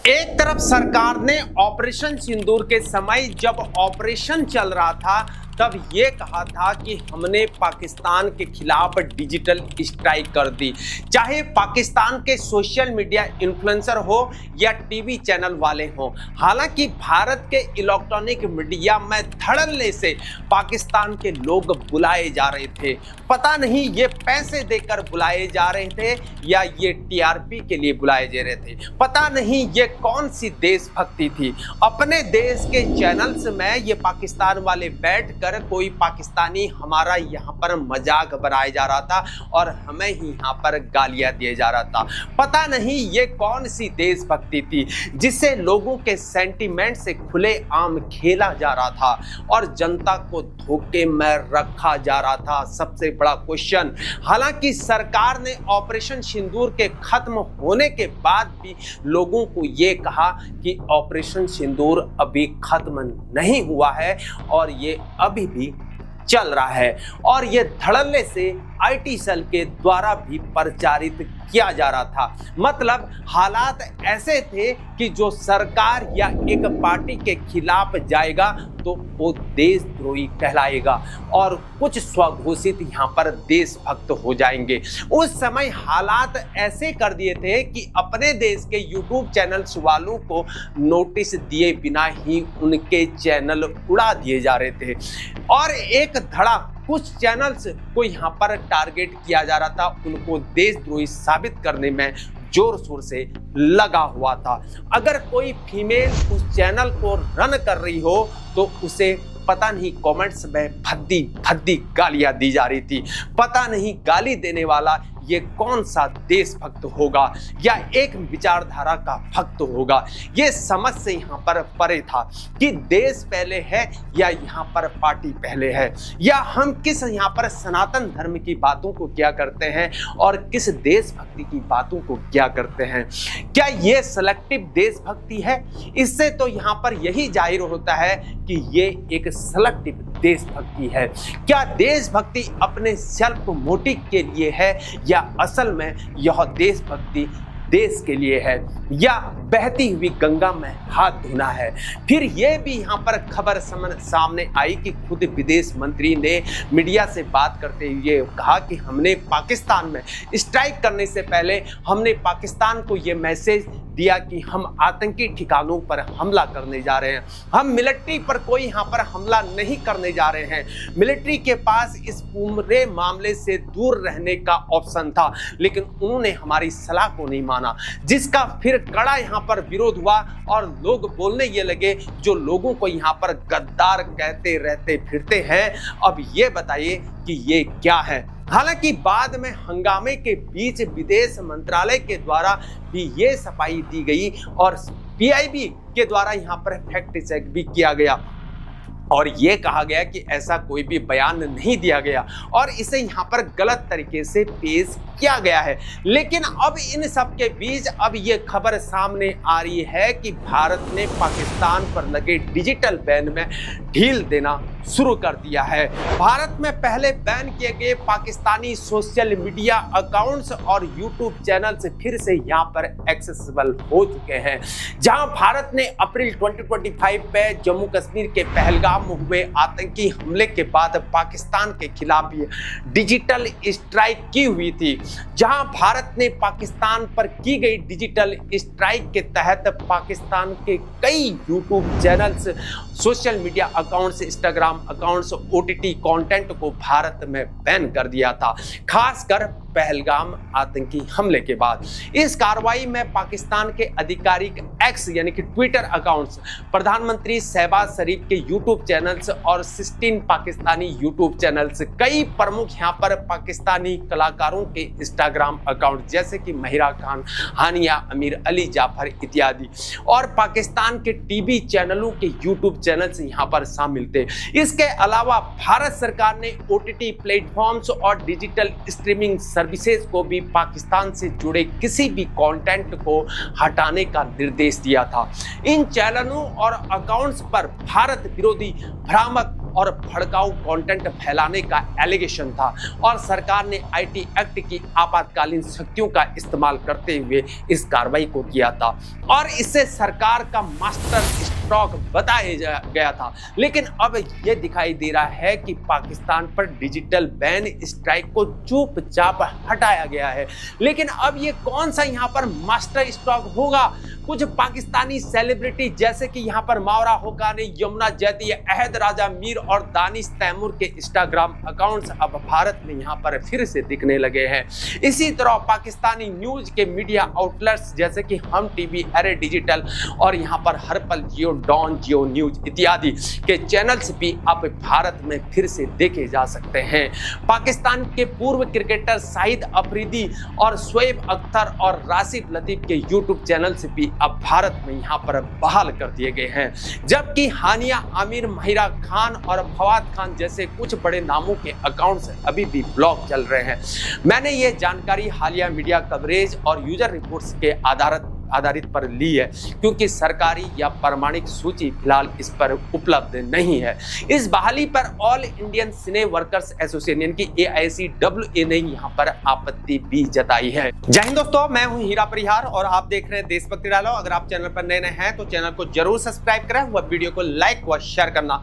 एक तरफ सरकार ने ऑपरेशन सिंदूर के समय जब ऑपरेशन चल रहा था तब ये कहा था कि हमने पाकिस्तान के खिलाफ डिजिटल स्ट्राइक कर दी, चाहे पाकिस्तान के सोशल मीडिया इन्फ्लुएंसर हो या टीवी चैनल वाले हों। हालांकि भारत के इलेक्ट्रॉनिक मीडिया में धड़ल्ले से पाकिस्तान के लोग बुलाए जा रहे थे। पता नहीं ये पैसे देकर बुलाए जा रहे थे या ये टीआरपी के लिए बुलाए जा रहे थे। पता नहीं ये कौन सी देशभक्ति थी। अपने देश के चैनल्स में ये पाकिस्तान वाले बैठ कोई पाकिस्तानी हमारा यहाँ पर मजाक बनाया जा रहा था और हमें ही यहाँ पर गालियां दिए जा रहा था। पता नहीं ये कौन सी देशभक्ति थी जिससे लोगों के सेंटीमेंट से खुलेआम खेला जा रहा था और जनता को धोखे में रखा जा रहा था। सबसे बड़ा क्वेश्चन, हालांकि सरकार ने ऑपरेशन सिंदूर के खत्म होने के बाद भी लोगों को ये कहा कि ऑपरेशन सिंदूर अभी खत्म नहीं हुआ है और ये अभी भी चल रहा है और ये धड़ल्ले से आईटी सेल के द्वारा भी प्रचारित किया जा रहा था। मतलब हालात ऐसे थे कि जो सरकार या एक पार्टी के खिलाफ जाएगा तो वो देशद्रोही कहलाएगा और कुछ स्वघोषित यहाँ पर देशभक्त हो जाएंगे। उस समय हालात ऐसे कर दिए थे कि अपने देश के यूट्यूब चैनल्स वालों को नोटिस दिए बिना ही उनके चैनल उड़ा दिए जा रहे थे और एक धड़ा कुछ चैनल्स को यहाँ पर टारगेट किया जा रहा था। उनको देशद्रोही साबित करने में जोर शोर से लगा हुआ था। अगर कोई फीमेल उस चैनल को रन कर रही हो तो उसे पता नहीं कमेंट्स में भद्दी भद्दी गालियां दी जा रही थी। पता नहीं गाली देने वाला ये कौन सा देशभक्त होगा या एक विचारधारा का भक्त होगा। ये समझ से यहाँ पर परे था कि देश पहले है या यहाँ पर पार्टी पहले है, या हम किस यहाँ पर सनातन धर्म की बातों को क्या करते हैं और किस देशभक्ति की बातों को क्या करते हैं। क्या ये सेलेक्टिव देशभक्ति है? इससे तो यहाँ पर यही जाहिर होता है कि ये एक सेलेक्टिव देशभक्ति है। क्या देशभक्ति अपने सेल्फ मोटिव के लिए है या असल में यह देशभक्ति देश के लिए है या बहती हुई गंगा में हाथ धोना है? फिर यह भी यहाँ पर खबर सामने आई कि खुद विदेश मंत्री ने मीडिया से बात करते हुए कहा कि हमने पाकिस्तान में स्ट्राइक करने से पहले हमने पाकिस्तान को ये मैसेज दिया कि हम आतंकी ठिकानों पर हमला करने जा रहे हैं। हम मिलिट्री पर कोई यहाँ पर हमला नहीं करने जा रहे हैं। मिलिट्री के पास इस पूरे मामले से दूर रहने का ऑप्शन था, लेकिन उन्होंने हमारी सलाह को नहीं माना, जिसका फिर कड़ा यहाँ पर विरोध हुआ और लोग बोलने ये लगे जो लोगों को यहाँ पर गद्दार कहते रहते फिरते हैं, अब ये बताइए कि ये क्या है। हालांकि बाद में हंगामे के बीच विदेश मंत्रालय के द्वारा भी ये सफाई दी गई और पीआईबी के द्वारा यहाँ पर फैक्ट चेक भी किया गया और ये कहा गया कि ऐसा कोई भी बयान नहीं दिया गया और इसे यहाँ पर गलत तरीके से पेश किया गया है। लेकिन अब इन सब के बीच अब ये खबर सामने आ रही है कि भारत ने पाकिस्तान पर लगे डिजिटल बैन में ढील देना शुरू कर दिया है। भारत में पहले बैन किए गए पाकिस्तानी सोशल मीडिया अकाउंट्स और यूट्यूब चैनल्स फिर से यहाँ पर एक्सेसिबल हो चुके हैं। जहां भारत ने अप्रैल 2025 में जम्मू कश्मीर के पहलगाम में हुए आतंकी हमले के बाद पाकिस्तान के खिलाफ डिजिटल स्ट्राइक की हुई थी, जहां भारत ने पाकिस्तान पर की गई डिजिटल स्ट्राइक के तहत पाकिस्तान के कई YouTube channels, social media accounts, Instagram accounts, OTT content को भारत में बैन कर दिया था, खासकर पहलगाम आतंकी हमले के बाद। इस कार्रवाई में पाकिस्तान के आधिकारिक एक्स यानी कि ट्विटर अकाउंट्स, प्रधानमंत्री शहबाज शरीफ के यूट्यूब चैनल्स और 16 पाकिस्तानी यूट्यूब चैनल्स, कई प्रमुख यहाँ पर पाकिस्तानी कलाकारों के इंस्टाग्राम अकाउंट जैसे कि महिरा खान, हानिया, अमीर अली जाफर इत्यादि और पाकिस्तान के टीवी चैनलों के यूट्यूब चैनल्स यहाँ पर शामिल थे। इसके अलावा भारत सरकार ने ओटीटी प्लेटफॉर्म्स और डिजिटल स्ट्रीमिंग सर्विसेज को भी पाकिस्तान से जुड़े किसी भी कंटेंट को हटाने का निर्देश दिया था। इन चैनलों और अकाउंट्स पर भारत विरोधी भ्रामक और भड़काऊ कंटेंट फैलाने का एलिगेशन था और सरकार ने आईटी एक्ट की आपातकालीन शक्तियों का इस्तेमाल करते हुए इस कार्रवाई को किया था और इससे सरकार का मास्टर स्ट्रोक बताया गया था। लेकिन अब यह दिखाई दे रहा है कि पाकिस्तान पर डिजिटल बैन स्ट्राइक को चुपचाप हटाया गया है। लेकिन अब ये कौन सा यहाँ पर मास्टर स्ट्रोक होगा? कुछ पाकिस्तानी सेलिब्रिटी जैसे कि यहाँ पर मावरा होकानी, यमुना जैदी, अहद राजा मीर और दानिश तैमूर के इंस्टाग्राम अकाउंट्स अब भारत में यहाँ पर फिर से दिखने लगे हैं। इसी तरह पाकिस्तानी न्यूज के मीडिया आउटलेट्स जैसे कि हम टीवी, अरे डिजिटल और यहाँ पर हर पल जियो, डॉन, जियो न्यूज इत्यादि के चैनल्स भी अब भारत में फिर से देखे जा सकते हैं। पाकिस्तान के पूर्व क्रिकेटर शाहिद अफरीदी और शोएब अख्तर और राशिद लतीफ के यूट्यूब चैनल्स भी अब भारत में यहाँ पर बहाल कर दिए गए हैं, जबकि हानिया आमिर, महिरा खान और फवाद खान जैसे कुछ बड़े नामों के अकाउंट्स अभी भी ब्लॉक चल रहे हैं। मैंने ये जानकारी हालिया मीडिया कवरेज और यूजर रिपोर्ट्स के आधारित पर ली है, क्योंकि सरकारी या प्रमाणिक सूची फिलहाल इस पर उपलब्ध नहीं है। इस बहाली पर ऑल इंडियन सिने वर्कर्स एसोसिएशन की AICWA ने यहाँ पर आपत्ति भी जताई है। जय हिंद दोस्तों, मैं हूँ हीरा परिहार और आप देख रहे हैं देशभक्ति डायलॉग। अगर आप चैनल पर नए हैं तो चैनल को जरूर सब्सक्राइब करें व वीडियो को लाइक व शेयर करना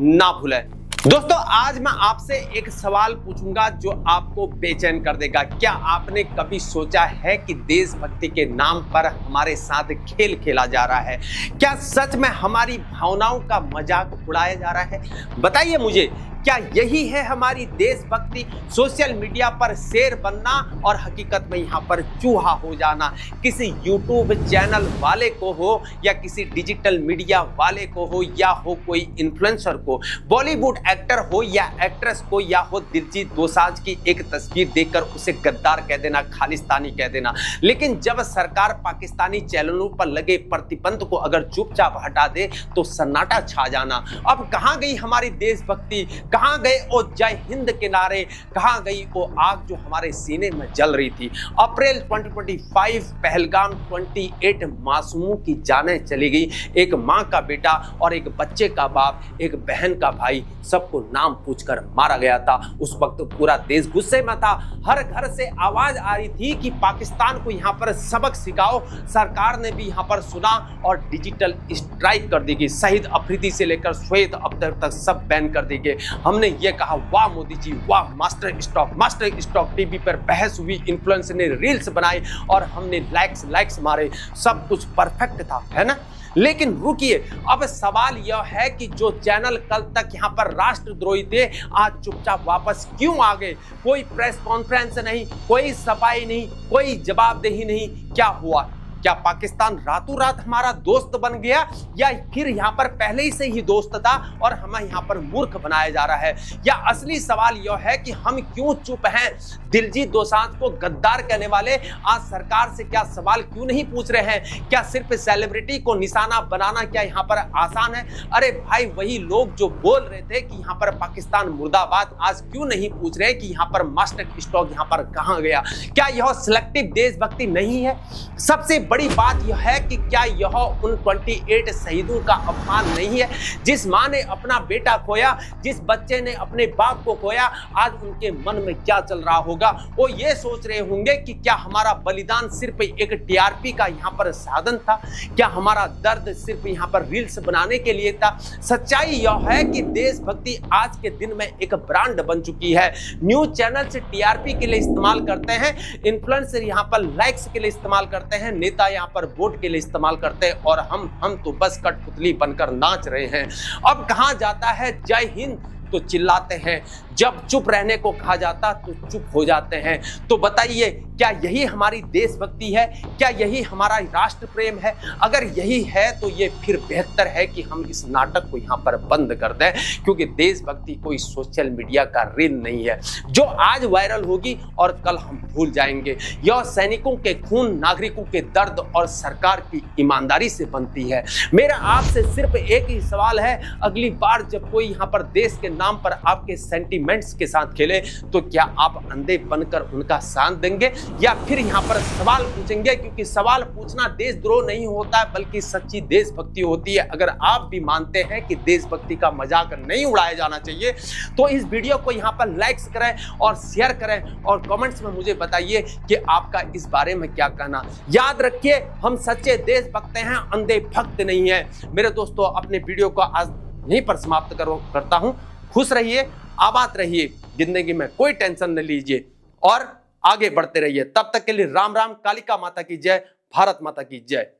ना भूलें। दोस्तों, आज मैं आपसे एक सवाल पूछूंगा जो आपको बेचैन कर देगा। क्या आपने कभी सोचा है कि देशभक्ति के नाम पर हमारे साथ खेल खेला जा रहा है? क्या सच में हमारी भावनाओं का मजाक उड़ाया जा रहा है? बताइए मुझे, क्या यही है हमारी देशभक्ति? सोशल मीडिया पर शेर बनना और हकीकत में यहाँ पर चूहा हो जाना। किसी यूट्यूब चैनल वाले को हो या किसी डिजिटल मीडिया वाले को हो या हो कोई इन्फ्लुएंसर को, बॉलीवुड एक्टर हो या एक्ट्रेस को या हो दिलजीत दोसांझ की एक तस्वीर देखकर उसे गद्दार कह देना, खालिस्तानी कह देना। लेकिन जब सरकार पाकिस्तानी चैनलों पर लगे प्रतिबंध को अगर चुपचाप हटा दे तो सन्नाटा छा जाना। अब कहाँ गई हमारी देशभक्ति? कहाँ गए वो जय हिंद के नारे? कहाँ गई वो आग जो हमारे सीने में जल रही थी? अप्रैल 2025 पहलगाम 28 मासूमों की जानें चली गई। एक माँ का बेटा और एक बच्चे का बाप, एक बहन का भाई, सबको नाम पूछकर मारा गया था। उस वक्त पूरा देश गुस्से में था। हर घर से आवाज आ रही थी कि पाकिस्तान को यहाँ पर सबक सिखाओ। सरकार ने भी यहाँ पर सुना और डिजिटल स्ट्राइक कर दी गई। शहीद अफरीदी से लेकर शोएब अख्तर तक सब बैन कर दी गए। हमने ये कहा, वाह मोदी जी वाह, मास्टर स्ट्रोक। टीवी पर बहस हुई, इन्फ्लुएंसर ने रील्स बनाए और हमने लाइक्स मारे। सब कुछ परफेक्ट था, है ना? लेकिन रुकिए, अब सवाल यह है कि जो चैनल कल तक यहाँ पर राष्ट्रद्रोही थे, आज चुपचाप वापस क्यों आ गए? कोई प्रेस कॉन्फ्रेंस नहीं, कोई सफाई नहीं, कोई जवाबदेही नहीं। क्या हुआ? क्या पाकिस्तान रातों रात हमारा दोस्त बन गया या फिर यहाँ पर पहले ही से ही दोस्त था और हमें यहाँ पर मूर्ख बनाया जा रहा है? या असली सवाल यह है कि हम क्यों चुप हैं? दिलजीत दोसांझ को गद्दार कहने वाले आज सरकार से क्या सवाल क्यों नहीं पूछ रहे हैं? क्या सिर्फ सेलिब्रिटी को निशाना बनाना क्या यहाँ पर आसान है? अरे भाई, वही लोग जो बोल रहे थे कि यहाँ पर पाकिस्तान मुर्दाबाद, आज क्यों नहीं पूछ रहे कि यहाँ पर मास्टर स्ट्रोक यहाँ पर कहाँ गया? क्या यह सिलेक्टिव देशभक्ति नहीं है? सबसे बड़ी बात यह है कि क्या यह उन 28 शहीदों का अपमान नहीं है? जिस मां ने अपना बेटा खोया, जिस बच्चे ने अपने बाप को खोया, आज उनके मन में क्या चल रहा होगा? वो ये सोच रहे होंगे कि क्या हमारा बलिदान सिर्फ एक TRP का यहाँ पर साधन था? क्या हमारा दर्द सिर्फ यहाँ पर रील्स बनाने के लिए था? सच्चाई यह है कि देशभक्ति आज के दिन में एक ब्रांड बन चुकी है। न्यूज चैनल से TRP के लिए इस्तेमाल करते हैं, इन्फ्लुएंसर यहाँ पर लाइक्स के लिए इस्तेमाल करते हैं, नेता यहाँ पर वोट के लिए इस्तेमाल करते हैं और हम तो बस कठपुतली बनकर नाच रहे हैं। अब कहां जाता है जय हिंद तो चिल्लाते हैं, जब चुप रहने को कहा जाता तो चुप हो जाते हैं। तो बताइए, क्या यही हमारी देशभक्ति है? क्या यही हमारा राष्ट्र प्रेम है? अगर यही है तो ये फिर बेहतर है कि हम इस नाटक को यहाँ पर बंद कर दें, क्योंकि देशभक्ति कोई सोशल मीडिया का रील नहीं है जो आज वायरल होगी और कल हम भूल जाएंगे। यह सैनिकों के खून, नागरिकों के दर्द और सरकार की ईमानदारी से बनती है। मेरा आपसे सिर्फ एक ही सवाल है, अगली बार जब कोई यहाँ पर देश के नाम पर आपके सेंटीमेंट सेंटीमेंट्स के साथ खेले, तो क्या आप अंधे बनकर उनका साथ देंगे या फिर यहाँ पर सवाल पूछेंगे? क्योंकि सवाल पूछना देशद्रोह नहीं होता है, बल्कि सच्ची देशभक्ति होती है। अगर आप भी मानते हैं कि देशभक्ति का मजाक नहीं उड़ाया जाना चाहिए, तो इस वीडियो को यहाँ पर लाइक्स करें और शेयर करें और कमेंट्स में मुझे बताइए कि आपका इस बारे में क्या कहना। याद रखिए, हम सच्चे देशभक्त हैं, अंधे भक्त नहीं है। मेरे दोस्तों, अपने वीडियो को आज यहीं पर समाप्त करता हूं। खुश रहिए, आबाद रहिए, जिंदगी में कोई टेंशन न लीजिए और आगे बढ़ते रहिए। तब तक के लिए राम राम। कालिका माता की जय, भारत माता की जय।